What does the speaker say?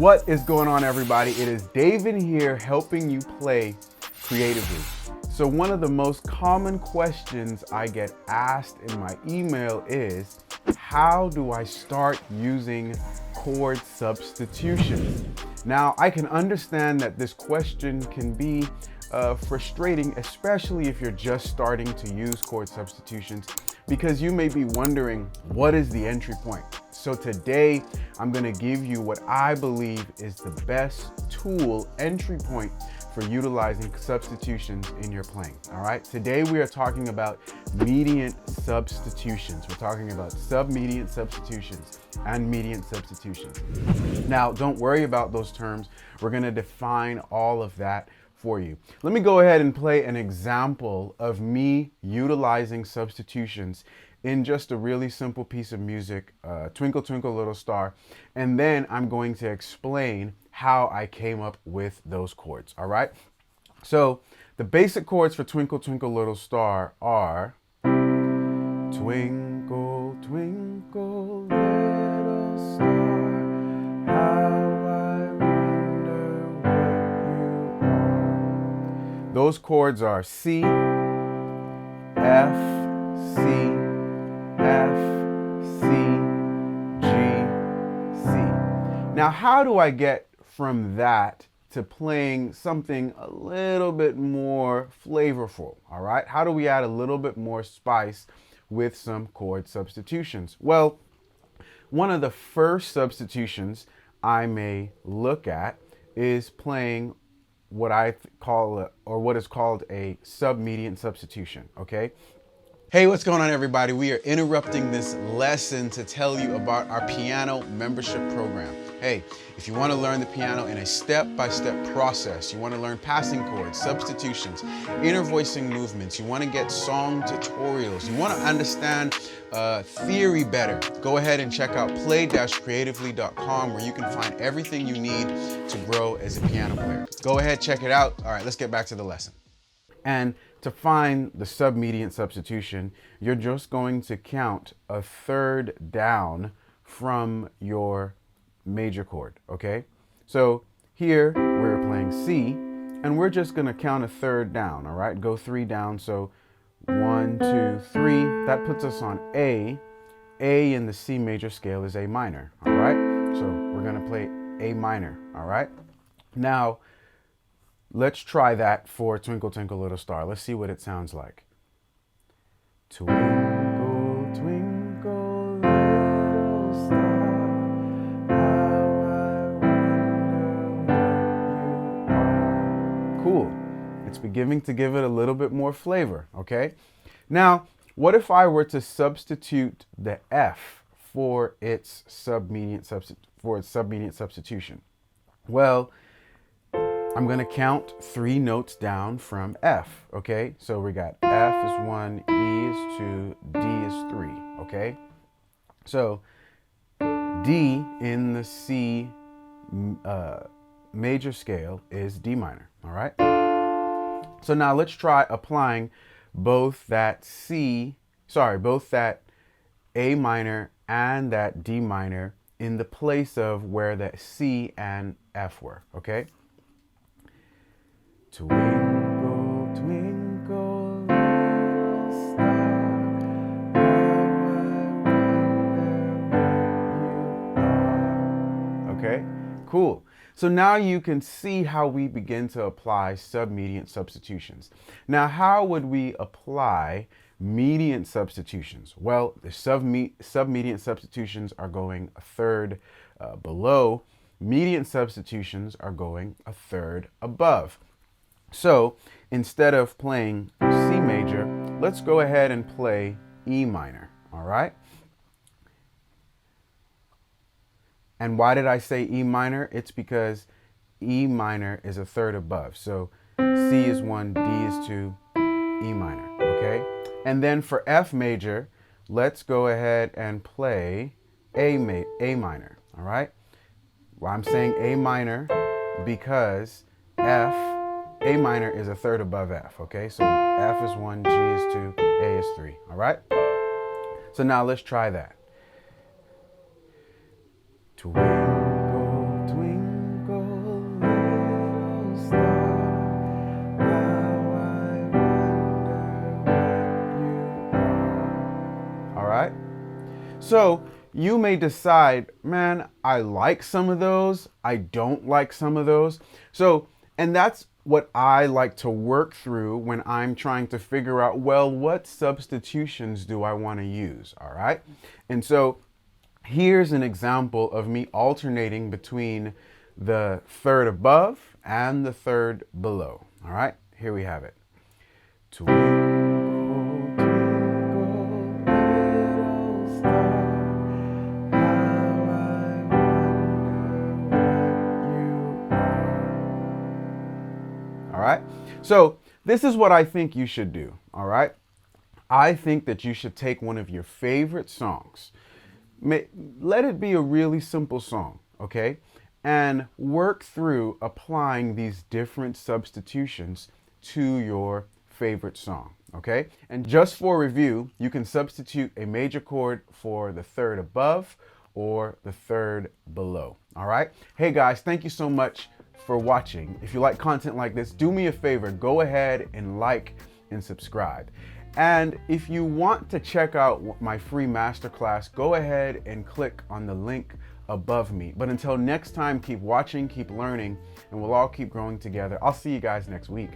What is going on, everybody? It is Davin here, helping you play creatively. So one of the most common questions I get asked in my email is, how do I start using chord substitutions? Now, I can understand that this question can be frustrating, especially if you're just starting to use chord substitutions, because you may be wondering, what is the entry point? So today, I'm gonna give you what I believe is the best tool, entry point for utilizing substitutions in your playing, all right? Today, we are talking about mediant substitutions. We're talking about submediant substitutions and mediant substitutions. Now, don't worry about those terms. We're gonna define all of that for you. Let me go ahead and play an example of me utilizing substitutions in just a really simple piece of music, Twinkle Twinkle Little Star, and then I'm going to explain how I came up with those chords, all right? So the basic chords for Twinkle Twinkle Little Star are Twinkle Twinkle Little Star, how I wonder what you are. Those chords are C, F, C, F, C, G, C. Now, how do I get from that to playing something a little bit more flavorful, all right? How do we add a little bit more spice with some chord substitutions? Well, one of the first substitutions I may look at is playing what I call, or what is called a submediant substitution, okay? Hey, what's going on, everybody? We are interrupting this lesson to tell you about our piano membership program. Hey, if you want to learn the piano in a step-by-step process, you want to learn passing chords, substitutions, inner voicing movements, you want to get song tutorials, you want to understand theory better, go ahead and check out play-creatively.com, where you can find everything you need to grow as a piano player. Go ahead, check it out. All right, let's get back to the lesson. And to find the submediant substitution, you're just going to count a third down from your major chord, okay? So here we're playing C, and we're just gonna count a third down, all right? Go 3 down, so 1, 2, 3. That puts us on A. A in the C major scale is A minor, all right? So we're gonna play A minor, all right? Now, let's try that for Twinkle Twinkle Little Star. Let's see what it sounds like. Twinkle, twinkle, little star, how I wonder what you are. Cool. It's beginning to give it a little bit more flavor, okay? Now, what if I were to substitute the F for its submediant substitution? Well, I'm gonna count 3 notes down from F, okay? So we got F is 1, E is 2, D is 3, okay? So D in the C major scale is D minor, all right? So now let's try applying both that A minor and that D minor in the place of where that C and F were, okay? Twinkle, twinkle, little star, how I wonder what you are. Okay, cool. So now you can see how we begin to apply submediant substitutions. Now, how would we apply mediant substitutions? Well, the submediant substitutions are going a third below. Mediant substitutions are going a third above. So instead of playing C major, let's go ahead and play E minor, all right? And why did I say E minor? It's because E minor is a third above. So C is 1, D is 2, E minor, okay? And then for F major, let's go ahead and play A minor, all right? Well, I'm saying A minor because A minor is a third above F, okay? So F is 1, G is 2, A is 3, all right? So now let's try that. Twinkle, twinkle, So you may decide, man, I like some of those, I don't like some of those. So, and that's what I like to work through when I'm trying to figure out, well, what substitutions do I want to use, all right? And so here's an example of me alternating between the third above and the third below, all right? Here we have it. Twinkle, twinkle, little star, how I wonder what you are. All right? So this is what I think you should do, all right? I think that you should take one of your favorite songs, let it be a really simple song, okay? And work through applying these different substitutions to your favorite song, okay? And just for review, you can substitute a major chord for the third above or the third below, all right? Hey guys, thank you so much for watching. If you like content like this, do me a favor, go ahead and like and subscribe. And if you want to check out my free masterclass, go ahead and click on the link above me. But until next time, keep watching, keep learning, and we'll all keep growing together. I'll see you guys next week.